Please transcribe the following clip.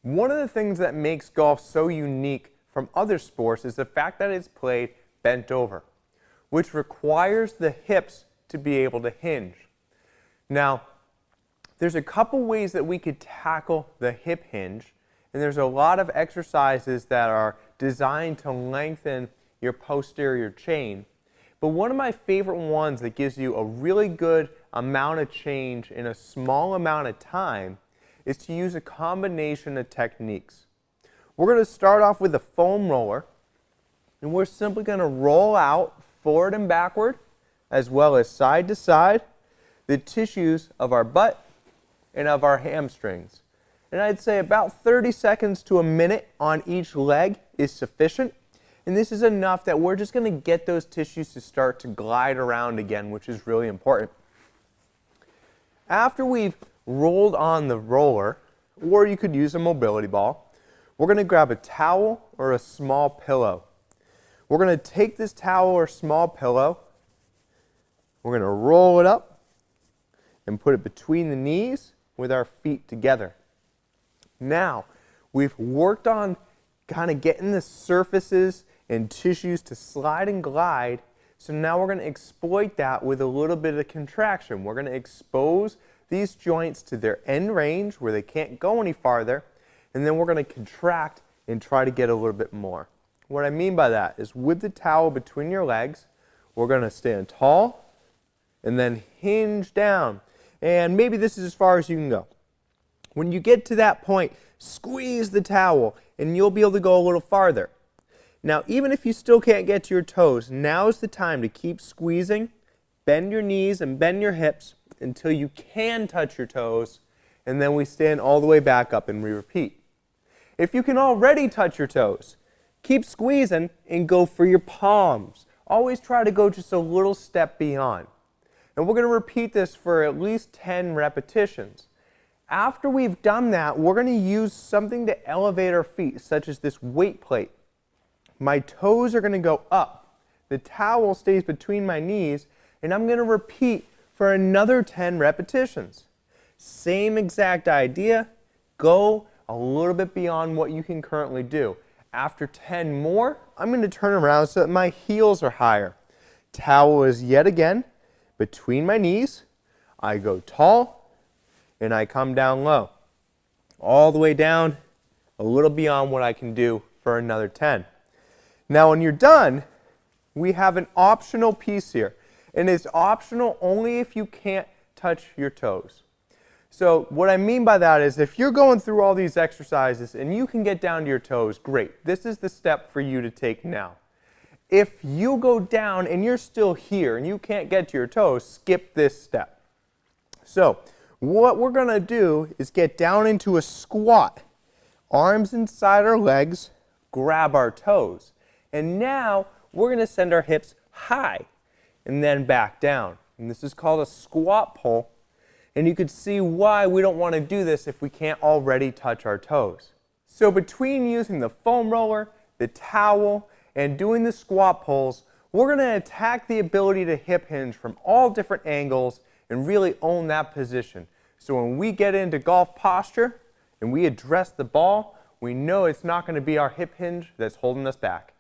One of the things that makes golf so unique from other sports is the fact that it's played bent over, which requires the hips to be able to hinge. Now, there's a couple ways that we could tackle the hip hinge, and there's a lot of exercises that are designed to lengthen your posterior chain. But one of my favorite ones that gives you a really good amount of change in a small amount of time is to use a combination of techniques. We're going to start off with a foam roller, and we're simply going to roll out forward and backward, as well as side to side, the tissues of our butt and of our hamstrings. And I'd say about 30 seconds to a minute on each leg is sufficient. And this is enough that we're just going to get those tissues to start to glide around again, which is really important. After we've rolled on the roller, or you could use a mobility ball, we're going to grab a towel or a small pillow. We're going to take this towel or small pillow, we're going to roll it up and put it between the knees with our feet together. Now, we've worked on kind of getting the surfaces and tissues to slide and glide, so now we're going to exploit that with a little bit of contraction. We're going to expose these joints to their end range where they can't go any farther, and then we're going to contract and try to get a little bit more. What I mean by that is with the towel between your legs, we're going to stand tall and then hinge down. And maybe this is as far as you can go. When you get to that point, squeeze the towel and you'll be able to go a little farther. Now, even if you still can't get to your toes, now's the time to keep squeezing, bend your knees and bend your hips until you can touch your toes, and then we stand all the way back up and we repeat. If you can already touch your toes, keep squeezing and go for your palms. Always try to go just a little step beyond. And we're going to repeat this for at least 10 repetitions. After we've done that, we're going to use something to elevate our feet, such as this weight plate. My toes are going to go up. The towel stays between my knees, and I'm going to repeat for another 10 repetitions. Same exact idea. Go a little bit beyond what you can currently do. After 10 more, I'm going to turn around so that my heels are higher. Towel is yet again between my knees. I go tall and I come down low. All the way down, a little beyond what I can do for another 10. Now when you're done, we have an optional piece here. And it's optional only if you can't touch your toes. So what I mean by that is if you're going through all these exercises and you can get down to your toes, great. This is the step for you to take now. If you go down and you're still here and you can't get to your toes, skip this step. So what we're going to do is get down into a squat. Arms inside our legs, grab our toes. And now we're going to send our hips high and then back down. And this is called a squat pull. And you could see why we don't want to do this if we can't already touch our toes. So between using the foam roller, the towel, and doing the squat pulls, we're going to attack the ability to hip hinge from all different angles and really own that position. So when we get into golf posture and we address the ball, we know it's not going to be our hip hinge that's holding us back.